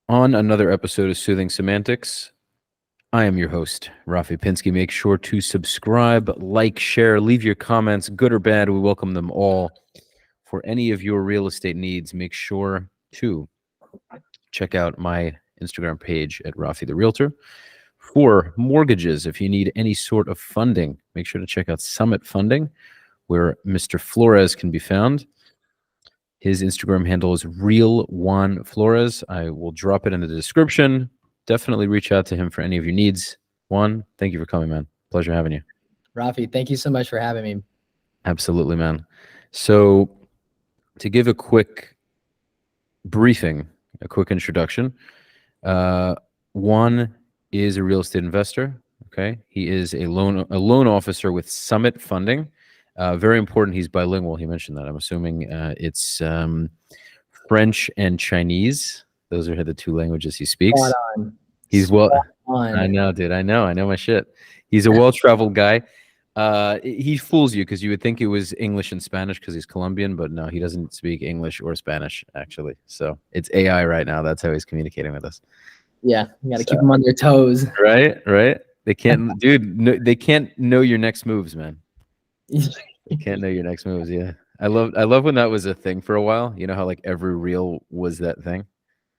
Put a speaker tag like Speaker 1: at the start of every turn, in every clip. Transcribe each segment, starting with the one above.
Speaker 1: On another episode of Soothing Semantics. I am your host, Rafi Pinsky. Make sure to subscribe, like, share, leave your comments, good or bad. We welcome them all. For any of your real estate needs, make sure to check out my Instagram page at Rafi the Realtor. For mortgages, if you need any sort of funding, make sure to check out Summit Funding, where Mr. Florez can be found. His Instagram handle is Real Juan Florez. I will drop it in the description. Definitely reach out to him for any of your needs. Juan, thank you for coming, man. Pleasure having you.
Speaker 2: Rafi, thank you so much for having me.
Speaker 1: Absolutely, man. So to give a quick briefing, a quick introduction, Juan is a real estate investor. Okay. He is a loan officer with Summit Funding. Very important. He's bilingual. He mentioned that. I'm assuming it's French and Chinese. Those are the two languages he speaks. He's well. I know, dude. I know my shit. He's a well-traveled guy. He fools you because you would think it was English and Spanish because he's Colombian, but no, he doesn't speak English or Spanish actually. So it's AI right now. That's how he's communicating with us.
Speaker 2: Yeah, you got to keep them on their toes.
Speaker 1: Right. They can't, dude. No, they can't know your next moves, man. You can't know your next moves. Yeah, I love when that was a thing for a while. You know how like every reel was that thing.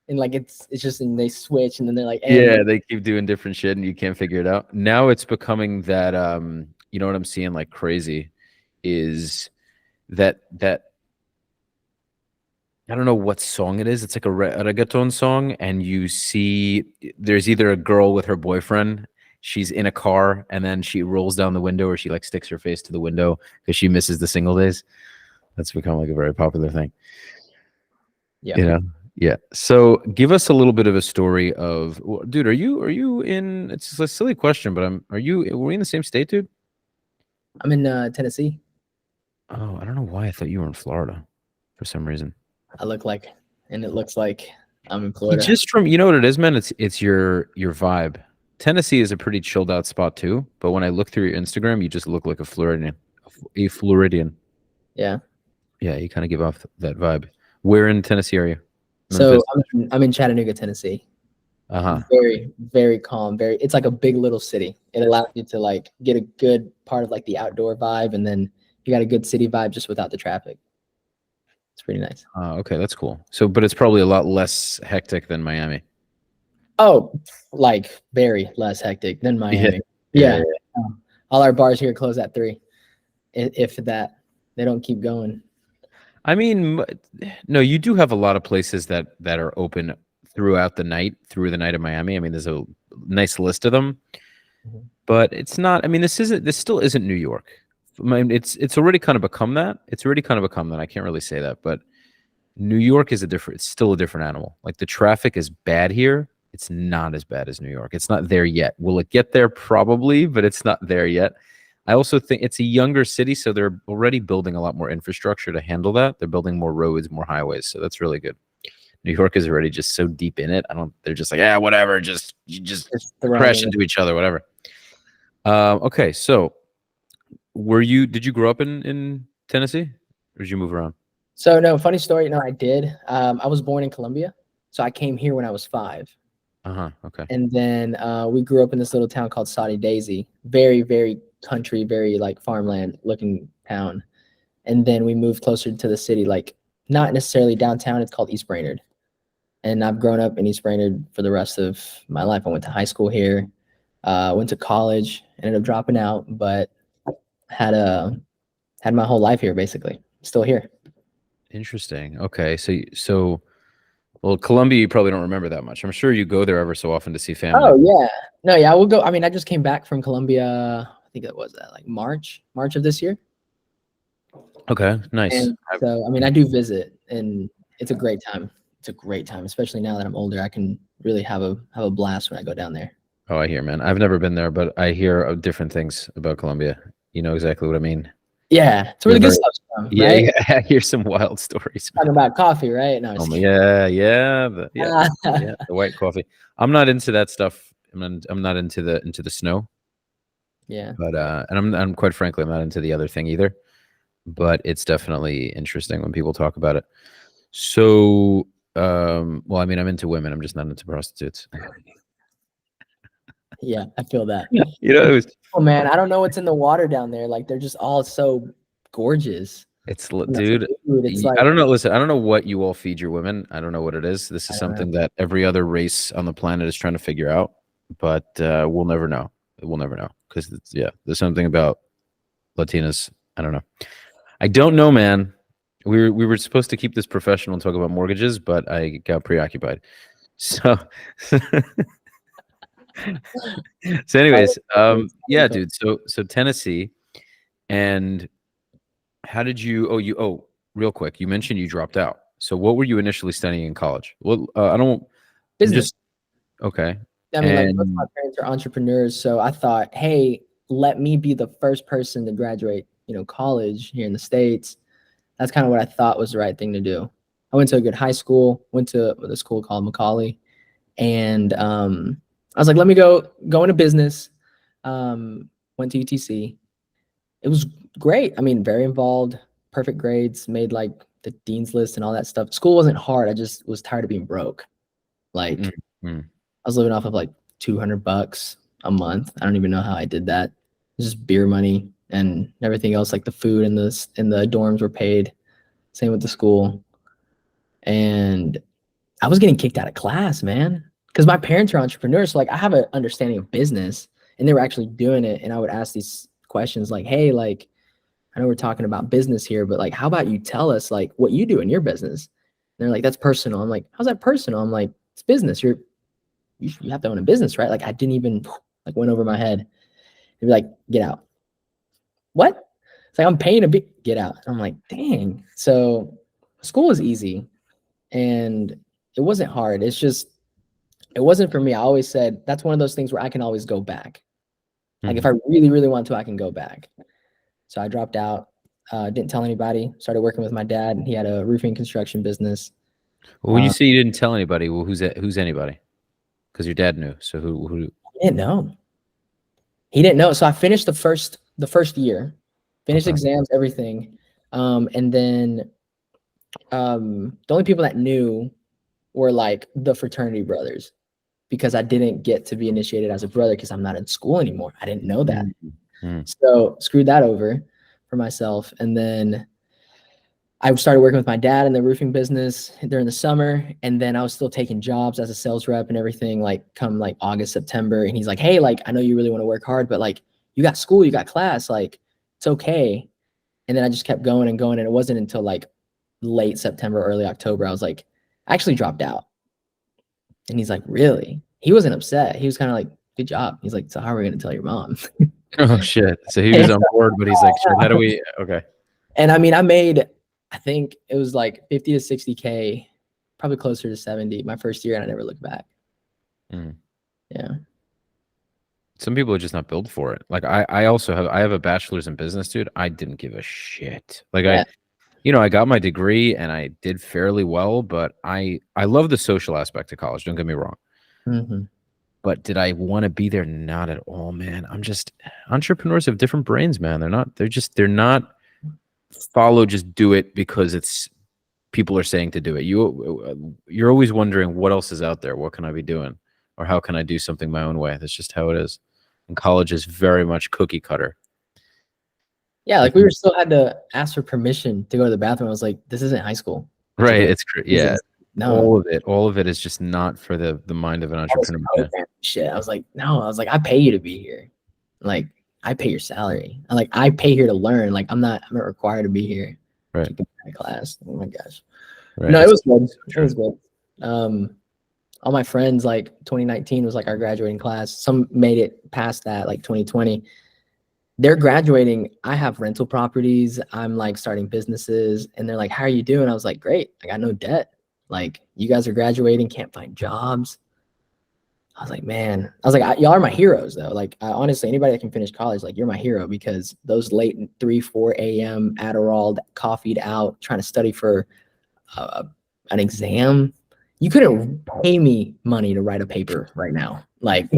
Speaker 2: And like it's just and they switch and then they're like,
Speaker 1: hey, yeah, they keep doing different shit and you can't figure it out. Now it's becoming that you know what I'm seeing like crazy is that I don't know what song it is. It's like a reggaeton song, and you see there's either a girl with her boyfriend. She's in a car, and then she rolls down the window, or she like sticks her face to the window because she misses the single days. That's become like a very popular thing.
Speaker 2: Yeah.
Speaker 1: You know. Yeah. So give us a little bit of a story of, dude, are you in, it's a silly question, but were we in the same state, dude?
Speaker 2: I'm in Tennessee.
Speaker 1: Oh, I don't know why I thought you were in Florida for some reason.
Speaker 2: It looks like I'm in Florida.
Speaker 1: Just from, you know what it is, man? It's your vibe. Tennessee is a pretty chilled out spot too. But when I look through your Instagram, you just look like a Floridian.
Speaker 2: Yeah.
Speaker 1: Yeah. You kind of give off that vibe. Where in Tennessee are you?
Speaker 2: So I'm in Chattanooga, Tennessee. Very, very calm. It's like a big little city. It allows you to like get a good part of like the outdoor vibe, and then you got a good city vibe just without the traffic. It's pretty nice.
Speaker 1: Okay, that's cool. So, but it's probably a lot less hectic than Miami.
Speaker 2: Oh, like very less hectic than Miami. Yeah. All our bars here close at 3. If that, they don't keep going.
Speaker 1: I mean, no, you do have a lot of places that are open through the night in Miami. I mean, there's a nice list of them, but it's not. I mean, this still isn't New York. I mean, it's already kind of become that. I can't really say that, but New York is it's still a different animal. Like the traffic is bad here. It's not as bad as New York. It's not there yet. Will it get there? Probably, but it's not there yet. I also think it's a younger city, so they're already building a lot more infrastructure to handle that. They're building more roads, more highways, so that's really good. New York is already just so deep in it. They're just like, yeah, whatever, you just crash into each other, whatever. Okay, so did you grow up in Tennessee, or did you move around?
Speaker 2: So no, funny story. No, I did. I was born in Colombia, so I came here when I was 5.
Speaker 1: Okay.
Speaker 2: And then we grew up in this little town called Soothing Daisy. Very, very country, very like farmland looking town. And then we moved closer to the city, like not necessarily downtown. It's called East Brainerd. And I've grown up in East Brainerd for the rest of my life. I went to high school here, went to college, ended up dropping out, but had my whole life here basically. Still here.
Speaker 1: Interesting. Okay, so well, Colombia, you probably don't remember that much. I'm sure you go there ever so often to see family.
Speaker 2: Oh yeah, no, yeah, I will go. I mean, I just came back from Colombia. I think it was like March of this year.
Speaker 1: Okay, nice.
Speaker 2: And so, I mean, I do visit, and it's a great time. It's a great time, especially now that I'm older. I can really have a blast when I go down there.
Speaker 1: Oh, I hear, man. I've never been there, but I hear different things about Colombia. You know exactly what I mean.
Speaker 2: Yeah, it's really good stuff.
Speaker 1: Yeah,
Speaker 2: right?
Speaker 1: Yeah, I hear some wild stories.
Speaker 2: Talking about coffee, right? No,
Speaker 1: the white coffee. I'm not into that stuff. I'm not into the snow.
Speaker 2: Yeah.
Speaker 1: But and I'm quite frankly, I'm not into the other thing either. But it's definitely interesting when people talk about it. So Well, I mean, I'm into women. I'm just not into prostitutes.
Speaker 2: Yeah, I feel that.
Speaker 1: You know,
Speaker 2: Oh man, I don't know what's in the water down there. Like they're just all so gorgeous.
Speaker 1: dude.
Speaker 2: It's like
Speaker 1: I don't know. Listen, I don't know what you all feed your women. I don't know what it is. This is something that every other race on the planet is trying to figure out, but we'll never know. We'll never know because there's something about Latinas. I don't know. I don't know, man. We were supposed to keep this professional and talk about mortgages, but I got preoccupied. So, so anyways, yeah, dude. So Tennessee, and how did you? Real quick, you mentioned you dropped out. So what were you initially studying in college? Well, I don't.
Speaker 2: business.
Speaker 1: Okay.
Speaker 2: I mean, like both my parents are entrepreneurs, so I thought, hey, let me be the first person to graduate, college here in the States. That's kind of what I thought was the right thing to do. I went to a good high school, went to a school called Macaulay, and I was like, let me go into business. Went to UTC. It was great. I mean, very involved, perfect grades, made like the dean's list and all that stuff. School wasn't hard. I just was tired of being broke. Like I was living off of like $200 a month. I don't even know how I did that. It was just beer money and everything else, like the food and the dorms were paid. Same with the school. And I was getting kicked out of class, man. Because my parents are entrepreneurs. So like I have an understanding of business and they were actually doing it. And I would ask these questions like, hey, like, I know we're talking about business here, but like, how about you tell us like what you do in your business? And they're like, that's personal. I'm like, how's that personal? I'm like, it's business. You have to own a business, right? Like I didn't even like went over my head. They'd be like, get out. What? It's like, I'm paying a big, get out. I'm like, dang. So school is easy and it wasn't hard. It's just, it wasn't for me. I always said, that's one of those things where I can always go back. Like if I really, really want to, I can go back. So I dropped out, didn't tell anybody, started working with my dad. He had a roofing construction business.
Speaker 1: Well, when you say you didn't tell anybody, well, who's anybody? Because your dad knew. So who?
Speaker 2: He didn't know. He didn't know. So I finished the first year, finished exams, everything. And then the only people that knew were like the fraternity brothers, because I didn't get to be initiated as a brother because I'm not in school anymore. I didn't know that. So screwed that over for myself. And then I started working with my dad in the roofing business during the summer. And then I was still taking jobs as a sales rep and everything, like come like August, September. And he's like, hey, like, I know you really want to work hard, but like you got school, you got class, like it's okay. And then I just kept going and going. And it wasn't until like late September, early October, I was like, I actually dropped out. And he's like, really? He wasn't upset. He was kind of like, good job. He's like, so how are we going to tell your mom?
Speaker 1: Oh shit. So he was on board, but he's like, shit, how do we, okay.
Speaker 2: And I mean, I think it was like 50 to 60K, probably closer to 70 my first year. And I never looked back. Yeah.
Speaker 1: Some people are just not built for it. Like I also have a bachelor's in business, dude. I didn't give a shit. Like I got my degree and I did fairly well, but I love the social aspect of college. Don't get me wrong. But did I want to be there? Not at all, man. Entrepreneurs have different brains, man. They're not follow, just do it because it's people are saying to do it. You're always wondering what else is out there. What can I be doing? Or how can I do something my own way? That's just how it is. And college is very much cookie cutter.
Speaker 2: Yeah. Like we still had to ask for permission to go to the bathroom. I was like, this isn't high school.
Speaker 1: Right. It's yeah.
Speaker 2: No.
Speaker 1: All of it is just not for the mind of an entrepreneur.
Speaker 2: Shit. I was like, no, I pay you to be here. Like, I pay your salary. I pay here to learn. Like, I'm not required to be here.
Speaker 1: Right.
Speaker 2: To my class. Oh my gosh.
Speaker 1: Right.
Speaker 2: No, it was good. It was good. All my friends, like 2019 was like our graduating class. Some made it past that, like 2020. They're graduating. I have rental properties. I'm like starting businesses. And they're like, how are you doing? I was like, great. I got no debt. Like, you guys are graduating, can't find jobs. I was like, man, y'all are my heroes though. Like, honestly, anybody that can finish college, like, you're my hero, because those late 3, 4 a.m. Adderall, coffee'd out, trying to study for an exam. You couldn't pay me money to write a paper right now. Like,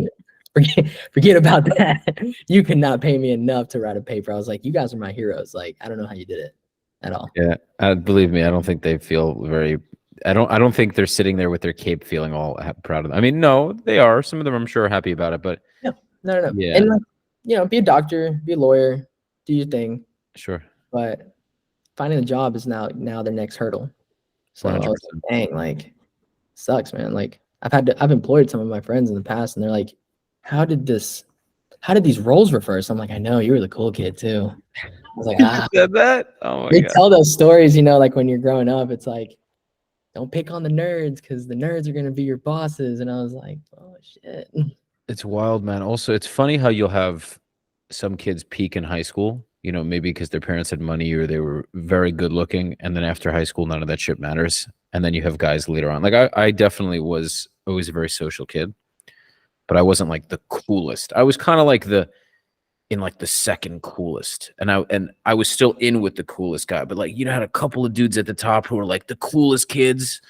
Speaker 2: forget about that. You could not pay me enough to write a paper. I was like, you guys are my heroes. Like, I don't know how you did it at all.
Speaker 1: Yeah. Believe me, I don't think they feel very I don't think they're sitting there with their cape feeling all proud of them. I mean, no, they are. Some of them I'm sure are happy about it, but
Speaker 2: No.
Speaker 1: yeah,
Speaker 2: And like, you know, be a doctor, be a lawyer, do your thing.
Speaker 1: sure.
Speaker 2: But finding a job is now their next hurdle. So I was
Speaker 1: 100%.
Speaker 2: like, dang, like sucks, man. Like I've employed some of my friends in the past, and they're like, how did these roles reverse? I'm like, I know, you were the cool kid too. I was like,
Speaker 1: You said that? Oh my
Speaker 2: they
Speaker 1: god.
Speaker 2: tell those stories, you know, like when you're growing up, it's like, don't pick on the nerds because the nerds are gonna be your bosses. And I was like, oh shit.
Speaker 1: It's wild, man. Also, it's funny how you'll have some kids peak in high school, you know, maybe because their parents had money or they were very good looking. And then after high school, none of that shit matters. And then you have guys later on. Like I definitely was always a very social kid, but I wasn't like the coolest. I was kind of like the second coolest. And I was still in with the coolest guy, but like, you know, had a couple of dudes at the top who were like the coolest kids.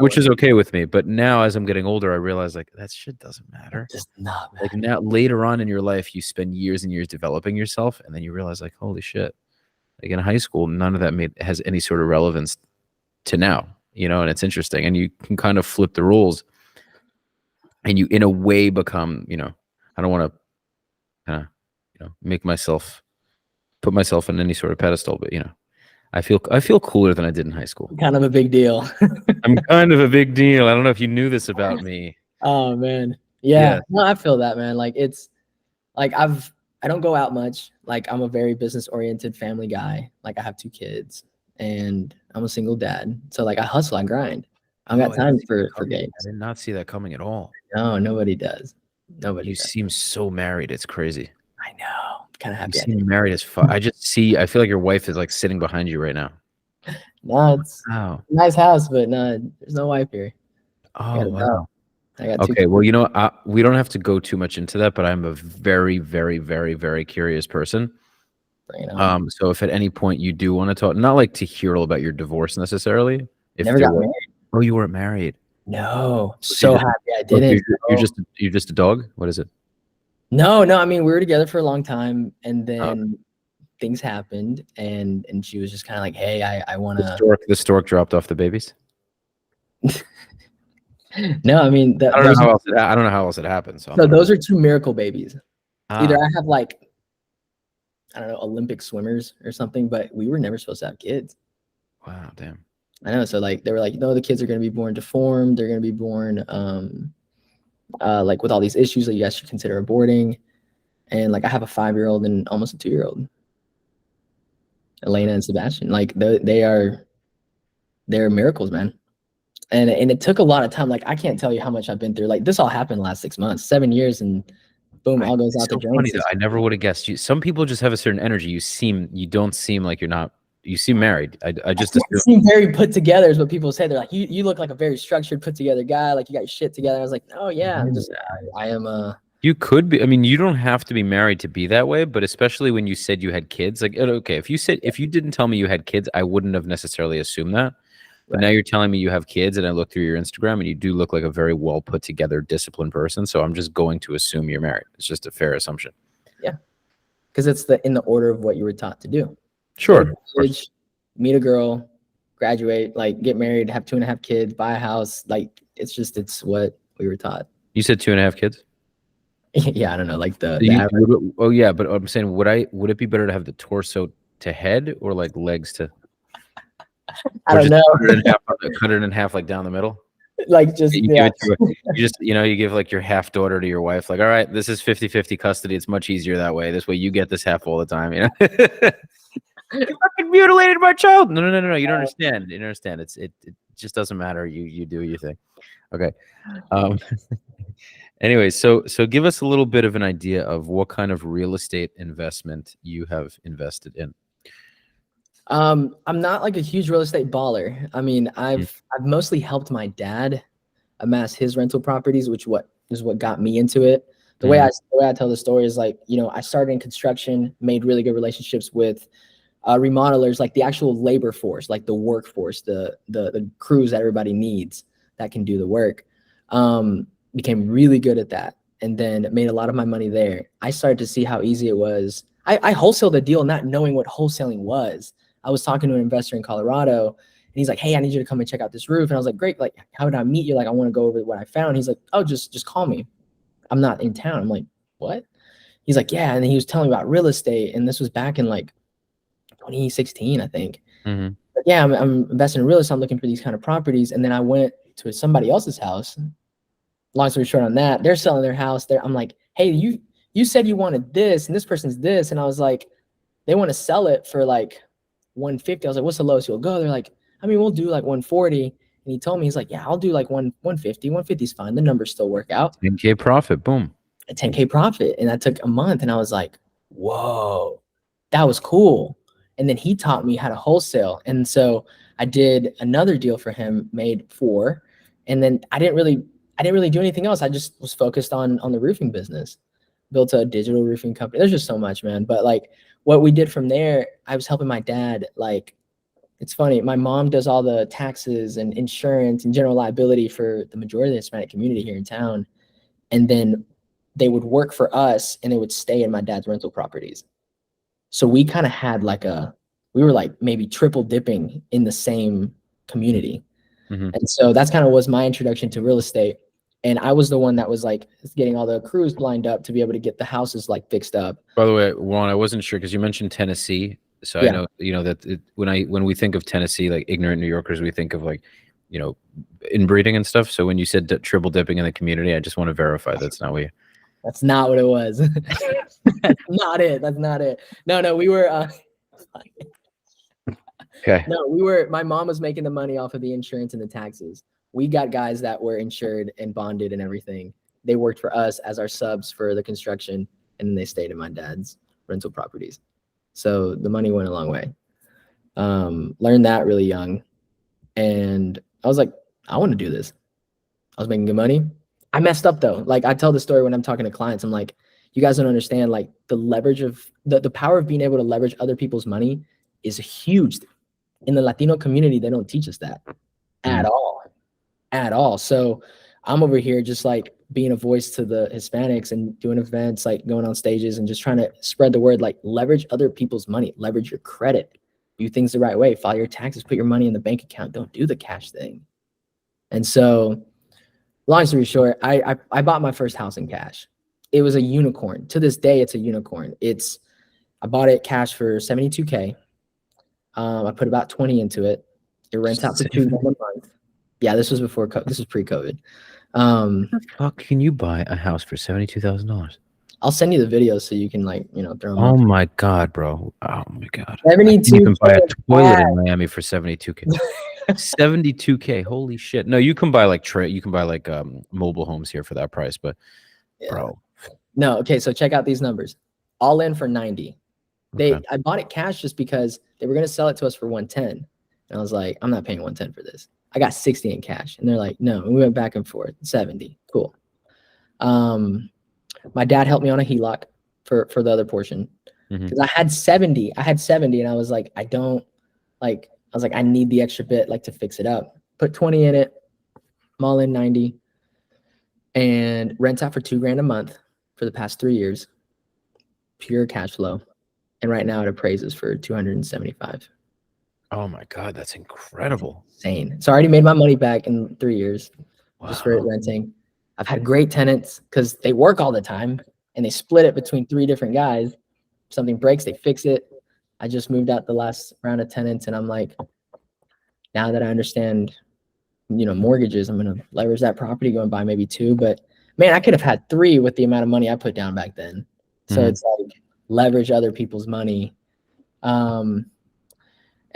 Speaker 1: Which is okay with me, but now as I'm getting older, I realize like that shit doesn't matter.
Speaker 2: Just not
Speaker 1: Like now, later on in your life, you spend years and years developing yourself, and then you realize like, holy shit! Like in high school, none of that has any sort of relevance to now, you know. And it's interesting, and you can kind of flip the rules, and you in a way become, you know, I don't want to, kind of, you know, put myself on any sort of pedestal, but you know, I feel cooler than I did in high school.
Speaker 2: kind of a big deal.
Speaker 1: I'm kind of a big deal. I don't know if you knew this about me.
Speaker 2: Oh man. Yeah. No, I feel that, man. Like it's like I don't go out much. Like I'm a very business oriented family guy. Like I have 2 kids and I'm a single dad. So like I hustle, I grind. I don't got time for games.
Speaker 1: I did not see that coming at all.
Speaker 2: No, nobody does. Nobody
Speaker 1: You
Speaker 2: does.
Speaker 1: seem so married. It's crazy.
Speaker 2: I know. Kind of happy.
Speaker 1: You seem married as fuck. I feel like your wife is like sitting behind you right now.
Speaker 2: No, it's
Speaker 1: Wow.
Speaker 2: a nice house, but no, there's no wife here.
Speaker 1: Oh, wow.
Speaker 2: I got 2
Speaker 1: Okay. Well, you know, we don't have to go too much into that, but I'm a very, very, very, very curious person. So if at any point you do want to talk, not like to hear all about your divorce necessarily.
Speaker 2: Never got married.
Speaker 1: Oh, you weren't married.
Speaker 2: No. So happy I didn't.
Speaker 1: You're just a dog? What is it?
Speaker 2: No. I mean, we were together for a long time, and then things happened, and she was just kind of like, "Hey, I want to."
Speaker 1: The stork dropped off the babies.
Speaker 2: No, I mean,
Speaker 1: I don't know how else it happened. So
Speaker 2: those are 2 miracle babies. Either I have like, I don't know, Olympic swimmers or something, but we were never supposed to have kids.
Speaker 1: Wow, damn.
Speaker 2: I know. So like, they were like, no, the kids are going to be born deformed. They're going to be born, like with all these issues that you guys should consider aborting. And like, I have a 5-year-old and almost a 2-year-old. Elena and Sebastian, like they're miracles, man. And it took a lot of time. Like I can't tell you how much I've been through. Like this all happened the last 6 months, 7 years, and boom, all goes out the drain.
Speaker 1: Funny though, I never would have guessed you. Some people just have a certain energy. You don't seem like you're not. You seem married. I just
Speaker 2: seem very put together is what people say. They're like, you look like a very structured, put together guy. Like you got your shit together. I was like, oh yeah, I am.
Speaker 1: You could be. I mean, you don't have to be married to be that way. But especially when you said you had kids, like okay, if you didn't tell me you had kids, I wouldn't have necessarily assumed that. But now you're telling me you have kids, and I look through your Instagram, and you do look like a very well put together, disciplined person. So I'm just going to assume you're married. It's just a fair assumption.
Speaker 2: Yeah, because it's in the order of what you were taught to do.
Speaker 1: Sure.
Speaker 2: College, meet a girl, graduate, like get married, have 2.5 kids, buy a house. Like it's what we were taught.
Speaker 1: You said 2.5 kids?
Speaker 2: Yeah, I don't know, like the
Speaker 1: oh yeah, but I'm saying, would it be better to have the torso to head or like legs to?
Speaker 2: I don't know.
Speaker 1: Cut it in half, like down the middle.
Speaker 2: Like just
Speaker 1: you give like your half daughter to your wife. Like, all right, this is 50-50 custody. It's much easier that way. This way, you get this half all the time. You know, you fucking mutilated my child. No. You don't understand. You don't understand. It just doesn't matter. You do your thing. Okay. Anyway, so give us a little bit of an idea of what kind of real estate investment you have invested in.
Speaker 2: I'm not like a huge real estate baller. I mean, I've mostly helped my dad amass his rental properties, which is what got me into it. The way I tell the story is like, you know, I started in construction, made really good relationships with remodelers, like the actual labor force, like the workforce, the crews that everybody needs that can do the work. Became really good at that, and then made a lot of my money there. I started to see how easy it was. I wholesaled a deal not knowing what wholesaling was. I was talking to an investor in Colorado, he's like, hey, I need you to come and check out this roof. And I was like, great. Like, how would I meet you? Like, I want to go over what I found. He's like, oh, just call me. I'm not in town. I'm like, what? He's like, yeah. And then he was telling me about real estate. And this was back in like 2016, I think.
Speaker 1: Mm-hmm.
Speaker 2: But yeah, I'm investing in real estate. I'm looking for these kind of properties. And then I went to somebody else's house. Long story short on that, they're selling their house. I'm like, hey, you said you wanted this and this person's this. And I was like, they want to sell it for like 150. I was like, what's the lowest you'll go? They're like, I mean, we'll do like 140. And he told me, he's like, yeah, I'll do like 150. 150 is fine. The numbers still work out.
Speaker 1: 10K profit, boom.
Speaker 2: A 10K profit. And that took a month. And I was like, whoa, that was cool. And then he taught me how to wholesale. And so I did another deal for him, made 4. And then I didn't really do anything else. I just was focused on the roofing business, built a digital roofing company. There's just so much, man. But like what we did from there, I was helping my dad. Like, it's funny. My mom does all the taxes and insurance and general liability for the majority of the Hispanic community here in town. And then they would work for us and they would stay in my dad's rental properties. So we kind of had like we were like maybe triple dipping in the same community. Mm-hmm. And so that's kind of was my introduction to real estate. And I was the one that was like getting all the crews lined up to be able to get the houses like fixed up.
Speaker 1: By the way, Juan, I wasn't sure because you mentioned Tennessee. So yeah. I know that when we think of Tennessee, like ignorant New Yorkers, we think of like, inbreeding and stuff. So when you said triple dipping in the community, I just want to verify that's not what you.
Speaker 2: That's not what it was. That's not it. That's not it. No, we were.
Speaker 1: Okay.
Speaker 2: No, my mom was making the money off of the insurance and the taxes. We got guys that were insured and bonded and everything. They worked for us as our subs for the construction, and then they stayed in my dad's rental properties. So the money went a long way. Learned that really young. And I was like, I want to do this. I was making good money. I messed up though. Like I tell the story when I'm talking to clients, I'm like, you guys don't understand like the leverage of the power of being able to leverage other people's money is huge. In the Latino community, they don't teach us that at all. So I'm over here just like being a voice to the Hispanics and doing events, like going on stages and just trying to spread the word, like leverage other people's money, leverage your credit, do things the right way, file your taxes, put your money in the bank account, don't do the cash thing. And so long story short, I bought my first house in cash. It was a unicorn. To this day, it's a unicorn. I bought it cash for $72K. I put about 20 into it. It rents out for $2 a month. Yeah, this was before. This was pre-COVID.
Speaker 1: How can you buy a house for $72,000?
Speaker 2: I'll send you the videos so you can like throw them.
Speaker 1: Oh my god, bro! Oh my god!
Speaker 2: 72.
Speaker 1: You can buy a toilet in Miami for $72K. $72K. Holy shit! No, you can buy like mobile homes here for that price, but yeah. Bro.
Speaker 2: No, okay. So check out these numbers. All in for 90. I bought it cash just because they were gonna sell it to us for 110, and I was like, I'm not paying 110 for this. I got 60 in cash, and they're like, no. And we went back and forth. 70. Cool. My dad helped me on a HELOC for the other portion because I had 70. And I was like, I need the extra bit like to fix it up. Put 20 in it. I'm all in 90, and rents out for $2,000 a month for the past 3 years. Pure cash flow. And right now it appraises for 275.
Speaker 1: Oh my God, that's incredible.
Speaker 2: That's insane. So I already made my money back in 3 years just for renting. I've had great tenants because they work all the time and they split it between 3 different guys. If something breaks, they fix it. I just moved out the last round of tenants, and I'm like, now that I understand, mortgages, I'm going to leverage that property, go and buy maybe 2. But man, I could have had 3 with the amount of money I put down back then. So it's like leverage other people's money. And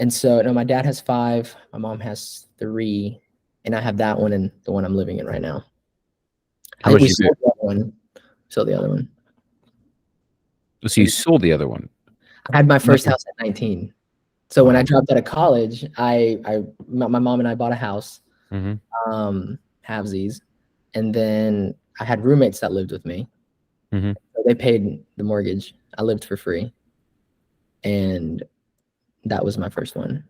Speaker 2: so my dad has 5, my mom has 3, and I have that one and the one I'm living in right now.
Speaker 1: How much
Speaker 2: sold the other one.
Speaker 1: So you sold the other one?
Speaker 2: I had my first house at 19. So when I dropped out of college, my mom and I bought a house, halvesies, and then I had roommates that lived with me. So they paid the mortgage. I lived for free, and that was my first one.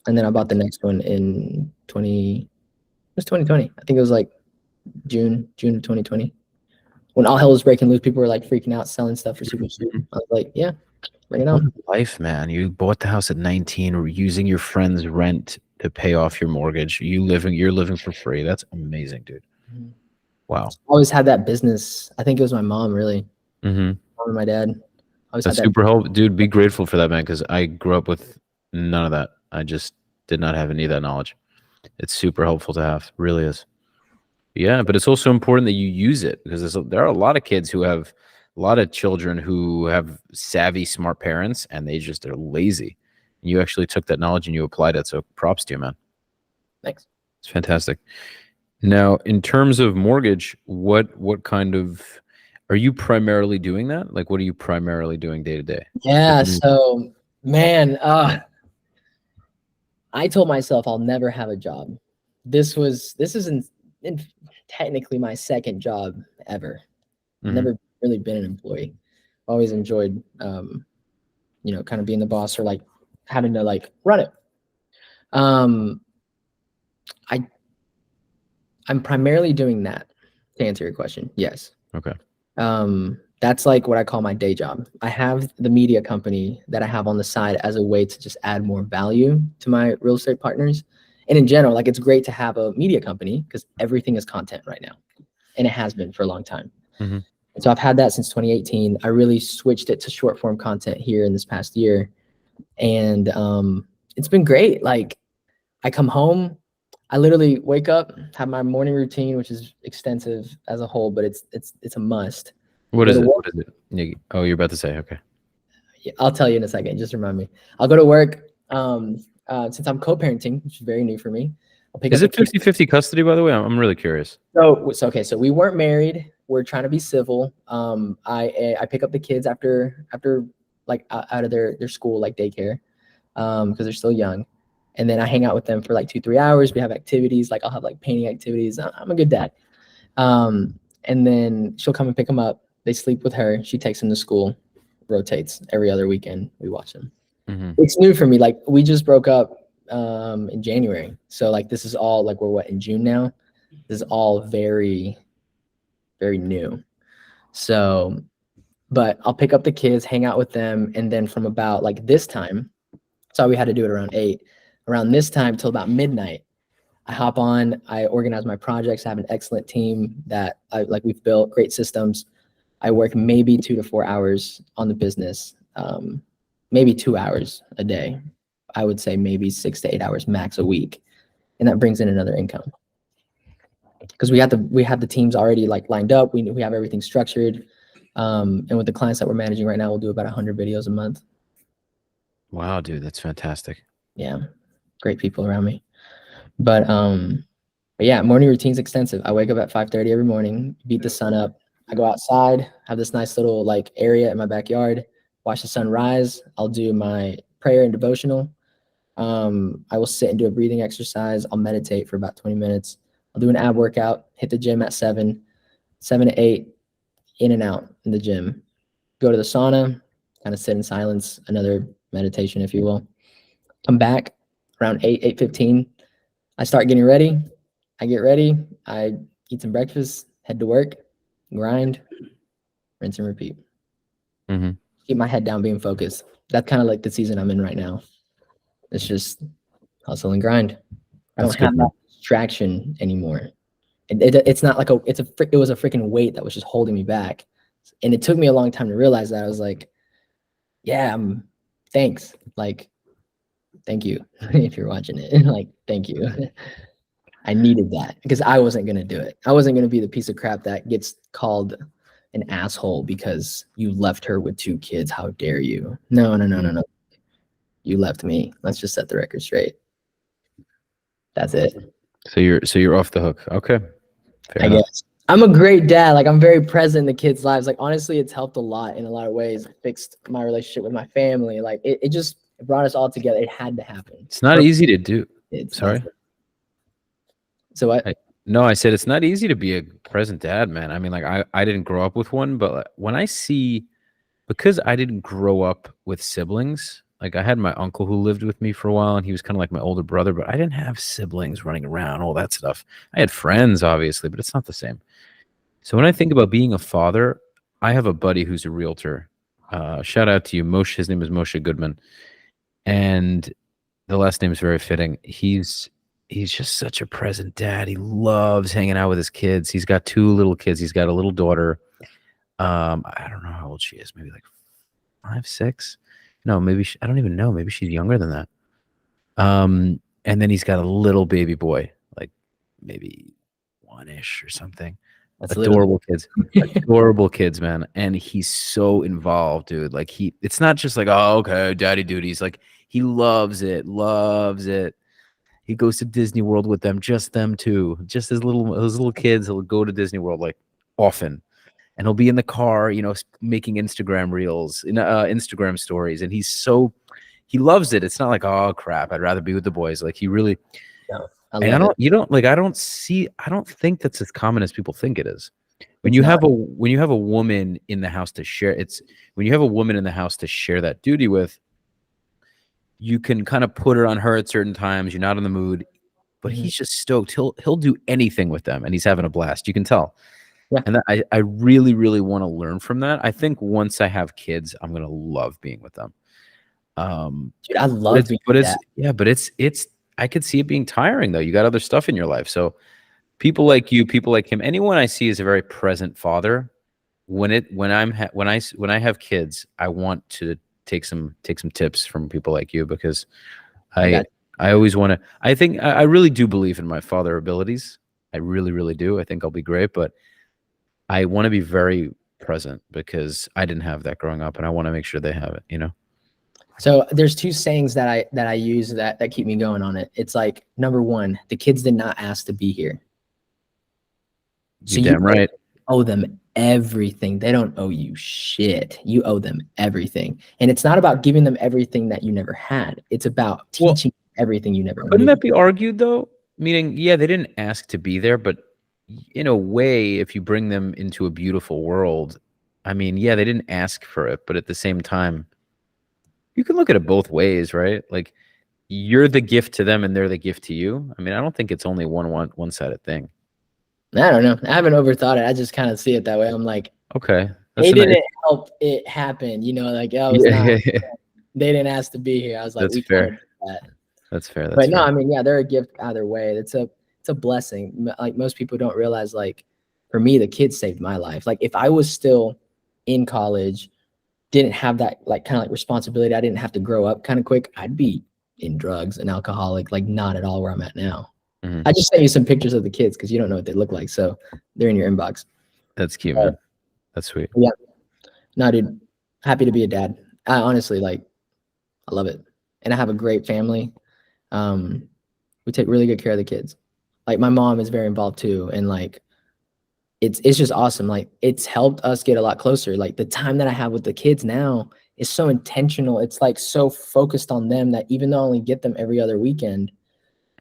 Speaker 2: And then I bought the next one in 2020. I think it was like June of 2020, when all hell was breaking loose. People were like freaking out, selling stuff for super cheap. I was like, yeah, bring it on.
Speaker 1: Life, man. You bought the house at 19, or using your friend's rent to pay off your mortgage. You're living for free. That's amazing, dude. Wow.
Speaker 2: Always had that business. I think it was my mom, really.
Speaker 1: Mm-hmm.
Speaker 2: Mom and my dad. Always
Speaker 1: That's
Speaker 2: had that.
Speaker 1: super helpful, dude. Be grateful for that, man, because I grew up with none of that. I just did not have any of that knowledge. It's super helpful to have. Really is. Yeah, but it's also important that you use it, because there are a lot of kids who have a lot of children who have savvy, smart parents, and they just are lazy. You actually took that knowledge and you applied it. So props to you, man.
Speaker 2: Thanks.
Speaker 1: It's fantastic. Now, in terms of mortgage, what kind of are you primarily doing that? Like, what are you primarily doing day to day?
Speaker 2: Yeah. So, man, I told myself I'll never have a job. This isn't technically my second job ever.
Speaker 1: Mhm.
Speaker 2: Never really been an employee. Always enjoyed, kind of being the boss or like having to like run it. I'm primarily doing that, to answer your question. Yes.
Speaker 1: Okay.
Speaker 2: That's like what I call my day job. I have the media company that I have on the side as a way to just add more value to my real estate partners. And in general, like, it's great to have a media company because everything is content right now. And it has been for a long time.
Speaker 1: Mhm.
Speaker 2: And so I've had that since 2018. I really switched it to short form content here in this past year. And it's been great. Like, I come home, I literally wake up, have my morning routine, which is extensive as a whole, but it's a must.
Speaker 1: What
Speaker 2: Go
Speaker 1: is
Speaker 2: to
Speaker 1: it?
Speaker 2: work.
Speaker 1: What is it? Oh, you're about to say, okay.
Speaker 2: Yeah, I'll tell you in a second. Just remind me. I'll go to work. Since I'm co-parenting, which is very new for me, I'll pick
Speaker 1: Is
Speaker 2: up
Speaker 1: it 50-50 custody, by the way? I'm really curious.
Speaker 2: So okay, so we weren't married. We're trying to be civil. I pick up the kids after like out of their school, like daycare, because they're still young, and then I hang out with them for like 2-3 hours. We have activities, like I'll have like painting activities. I'm a good dad. And then she'll come and pick them up. They sleep with her. She takes them to school. Rotates every other weekend. We watch them.
Speaker 1: Mhm.
Speaker 2: It's new for me. Like, we just broke up in January, so like this is all like, we're in June now. This is all very, very new. So, but I'll pick up the kids, hang out with them, and then from about like this time, so we had to do it around 8. Around this time till about midnight, I hop on. I organize my projects. I have an excellent team that we've built great systems. I work maybe 2 to 4 hours on the business, maybe 2 hours a day. I would say maybe 6 to 8 hours max a week, and that brings in another income. Because we have the teams already like lined up. We have everything structured, and with the clients that we're managing right now, we'll do about 100 videos a month.
Speaker 1: Wow, dude, that's fantastic.
Speaker 2: Yeah, great people around me. But yeah, morning routine's extensive. I wake up at 5:30 every morning, beat the sun up. I go outside, have this nice little like area in my backyard, watch the sun rise. I'll do my prayer and devotional. I will sit and do a breathing exercise. I'll meditate for about 20 minutes. I'll do an ab workout, hit the gym at 7 to 8, in and out in the gym. Go to the sauna, kind of sit in silence, another meditation, if you will. Come back around 8:15. I start getting ready. I get ready. I eat some breakfast, head to work, grind, rinse and repeat.
Speaker 1: Mhm.
Speaker 2: Keep my head down, being focused. That's kind of like the season I'm in right now. It's just hustle and grind. I
Speaker 1: That's
Speaker 2: don't have
Speaker 1: good, man.
Speaker 2: that distraction anymore. It's not like it was a freaking weight that was just holding me back. And it took me a long time to realize that. I was like, yeah, thanks. Like, thank you if you're watching it. Like, thank you. I needed that because I wasn't going to do it. I wasn't going to be the piece of crap that gets called an asshole because you left her with 2 kids. How dare you? No. You left me. Let's just set the record straight. That's it.
Speaker 1: So you're off the hook. Okay. Fair
Speaker 2: I
Speaker 1: enough.
Speaker 2: guess. I'm a great dad. Like, I'm very present in the kids' lives. Like, honestly, it's helped a lot in a lot of ways. It fixed my relationship with my family. Like, it just brought us all together. It had to happen.
Speaker 1: It's not easy to do. Sorry.
Speaker 2: So what?
Speaker 1: No, I said it's not easy to be a present dad, man. I mean, like I didn't grow up with one, but when I see, because I didn't grow up with siblings, like I had my uncle who lived with me for a while, and he was kind of like my older brother, but I didn't have siblings running around, all that stuff. I had friends, obviously, but it's not the same. So when I think about being a father, I have a buddy who's a realtor. Shout out to you, Moshe. His name is Moshe Goodman. And The last name is very fitting. He's just such a present dad. He loves hanging out with his kids. He's got 2 little kids. He's got a little daughter. I don't know how old she is. Maybe like 5, 6. No, maybe I don't even know. Maybe she's younger than that. And then he's got a little baby boy, like maybe 1-ish or something.
Speaker 2: That's
Speaker 1: Adorable kids. Adorable kids, man. And he's so involved, dude. Like it's not just like, oh, okay, daddy duties. Like he loves it. He goes to Disney World with them, just them two. Just his little kids. He'll go to Disney World like often. And he'll be in the car, making Instagram reels, Instagram stories. And he loves it. It's not like, oh crap, I'd rather be with the boys. Like he really,
Speaker 2: I
Speaker 1: don't think that's as common as people think it is. When you have a woman in the house to share, when you have a woman in the house to share that duty with, you can kind of put her on her at certain times. You're not in the mood, but he's just stoked. He'll do anything with them, and he's having a blast. You can tell.
Speaker 2: Yeah.
Speaker 1: And I really, really want to learn from that. I think once I have kids, I'm gonna love being with them.
Speaker 2: Dude, I love being with that.
Speaker 1: But it's I could see it being tiring though. You got other stuff in your life. So people like you, people like him, anyone I see is a very present father. When I have kids, I want to take some tips from people like you, because I always want to. I really do believe in my father abilities. I really, really do. I think I'll be great, but I want to be very present because I didn't have that growing up, and I want to make sure they have it.
Speaker 2: So there's 2 sayings that I use that keep me going on it. It's like, number 1, the kids did not ask to be here.
Speaker 1: So you're damn right.
Speaker 2: Owe them everything. They don't owe you shit. You owe them everything. And it's not about giving them everything that you never had. It's about teaching everything you never knew.
Speaker 1: Couldn't that be argued though? Meaning, yeah, they didn't ask to be there, but in a way, if you bring them into a beautiful world, I mean, yeah, they didn't ask for it, but at the same time, you can look at it both ways, right? Like you're the gift to them and they're the gift to you. I mean, I don't think it's only one-sided thing.
Speaker 2: I don't know. I haven't overthought it. I just kind of see it that way. I'm like,
Speaker 1: okay,
Speaker 2: they didn't help it happen. Like, oh, it's not. They didn't ask to be here. I was like,
Speaker 1: that's fair. That's fair.
Speaker 2: But no, I mean, yeah, they're a gift either way. It's a blessing. Like most people don't realize, like for me, the kids saved my life. Like if I was still in college, didn't have that like kind of like responsibility, I didn't have to grow up kind of quick, I'd be in drugs and alcoholic, like not at all where I'm at now. I just sent you some pictures of the kids because you don't know what they look like, so they're in your inbox.
Speaker 1: That's cute, man. That's sweet.
Speaker 2: Yeah. No, dude, happy to be a dad. I honestly, like, I love it. And I have a great family. We take really good care of the kids. Like my mom is very involved too. And like, it's just awesome. Like it's helped us get a lot closer. Like the time that I have with the kids now is so intentional. It's like so focused on them that even though I only get them every other weekend,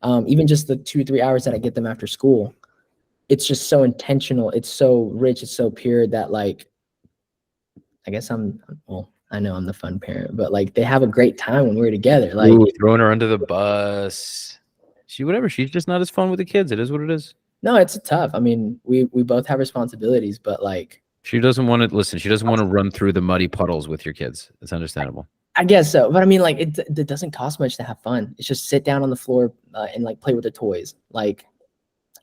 Speaker 2: even just the 2-3 hours that I get them after school, it's just so intentional. It's so rich. It's so pure that like, I guess I know I'm the fun parent, but like they have a great time when we're together. Like
Speaker 1: throwing her under the bus. She's just not as fun with the kids. It is what it is.
Speaker 2: No, it's tough. I mean, we both have responsibilities, but like
Speaker 1: she doesn't want to listen. She doesn't want to run through the muddy puddles with your kids. It's understandable.
Speaker 2: I guess so. But I mean, like it doesn't cost much to have fun. It's just sit down on the floor and like play with the toys. Like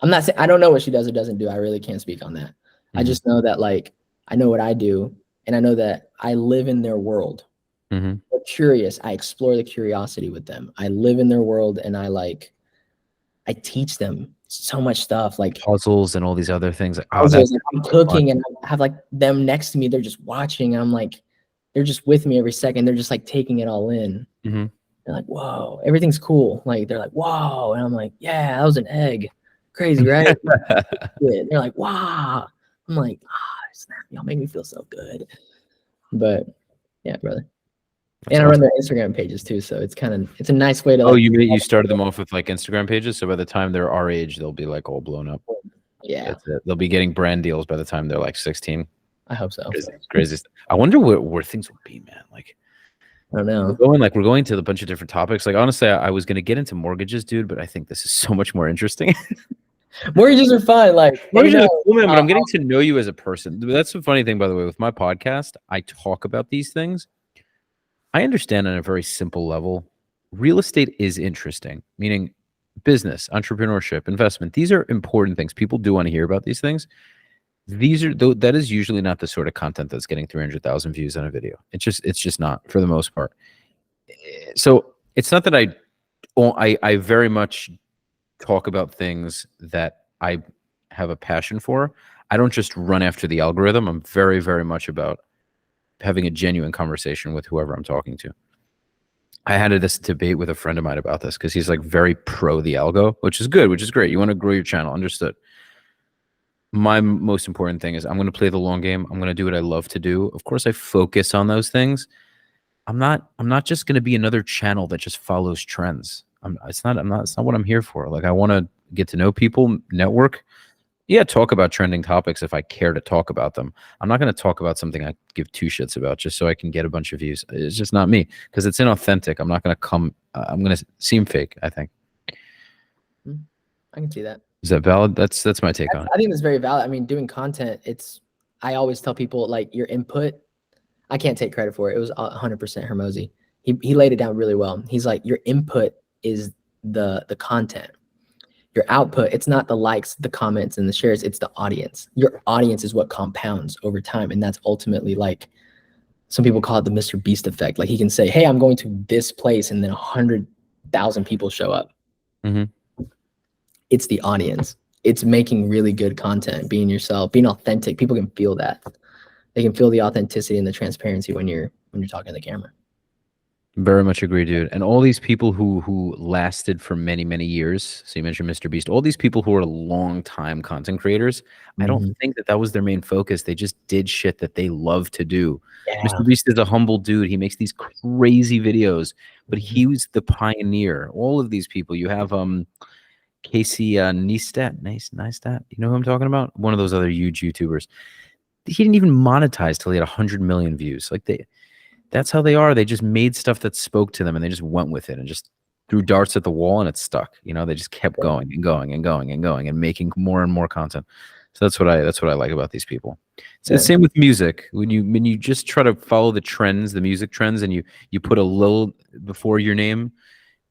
Speaker 2: I'm not saying I don't know what she does or doesn't do. I really can't speak on that. I just know that like I know what I do, and I know that I live in their world. They're curious. I explore the curiosity with them. I live in their world, and I teach them so much stuff, like
Speaker 1: puzzles and all these other things. Like,
Speaker 2: I'm cooking and I have like them next to me. They're just watching. And I'm like, they're just with me every second. They're just like taking it all in. They're like, whoa, everything's cool. Like they're like, whoa. And I'm like, yeah, that was an egg. Crazy, right? They're like, wow. I'm like, snap, y'all make me feel so good. But yeah, brother. That's awesome. I run their Instagram pages too, so it's a nice way to.
Speaker 1: Oh, you started them off with like Instagram pages, so by the time they're our age, they'll be like all blown up.
Speaker 2: Yeah,
Speaker 1: they'll be getting brand deals by the time they're like 16.
Speaker 2: I hope so.
Speaker 1: Crazy. I wonder where things will be, man. Like,
Speaker 2: I don't know.
Speaker 1: We're going to a bunch of different topics. Like, honestly, I was gonna get into mortgages, dude, but I think this is so much more interesting.
Speaker 2: Mortgages are fun. Like
Speaker 1: mortgages are cool, man, but I'm getting to know you as a person. That's the funny thing, by the way, with my podcast. I talk about these things. I understand on a very simple level real estate is interesting, meaning business, entrepreneurship, investment. These are important things. People do want to hear about these things. That is usually not the sort of content that's getting 300,000 views on a video. It's just not, for the most part. So it's not that I very much talk about things that I have a passion for. I don't just run after the algorithm. I'm very, very much about having a genuine conversation with whoever I'm talking to. I had this debate with a friend of mine about this because he's like very pro the algo, which is good, which is great. You want to grow your channel, understood. My most important thing is I'm going to play the long game. I'm going to do what I love to do. Of course, I focus on those things. I'm not just going to be another channel that just follows trends. It's not what I'm here for. Like, I want to get to know people, network. Yeah, talk about trending topics if I care to talk about them. I'm not going to talk about something I give two shits about just so I can get a bunch of views. It's just not me because it's inauthentic. I'm not going to come. I'm going to seem fake, I think.
Speaker 2: I can see that.
Speaker 1: Is that valid? That's my take on it.
Speaker 2: I think it's very valid. I mean, doing content, I always tell people, like, your input, I can't take credit for it. It was 100% Hermosi. He laid it down really well. He's like, your input is the content. Your output, it's not the likes, the comments, and the shares, it's the audience. Your audience is what compounds over time. And that's ultimately, like, some people call it the Mr. Beast effect. Like, he can say, hey, I'm going to this place, and then 100,000 people show up. It's the audience. It's making really good content, being yourself, being authentic. People can feel that. They can feel the authenticity and the transparency when you're talking to the camera.
Speaker 1: Very much agree, dude. And all these people who lasted for many, many years. So you mentioned Mr. Beast. All these people who are long time content creators, I don't think that was their main focus. They just did shit that they love to do. Yeah. Mr. Beast is a humble dude. He makes these crazy videos, but he was the pioneer. All of these people. You have Casey Neistat. You know who I'm talking about? One of those other huge YouTubers. He didn't even monetize till he had 100 million views. Like, that's how they are. They just made stuff that spoke to them, and they just went with it and just threw darts at the wall, and it stuck. You know, they just kept going and going and going and going and making more and more content. So that's what I like about these people. It's the same with music. When you just try to follow the trends, the music trends, and you put a little before your name,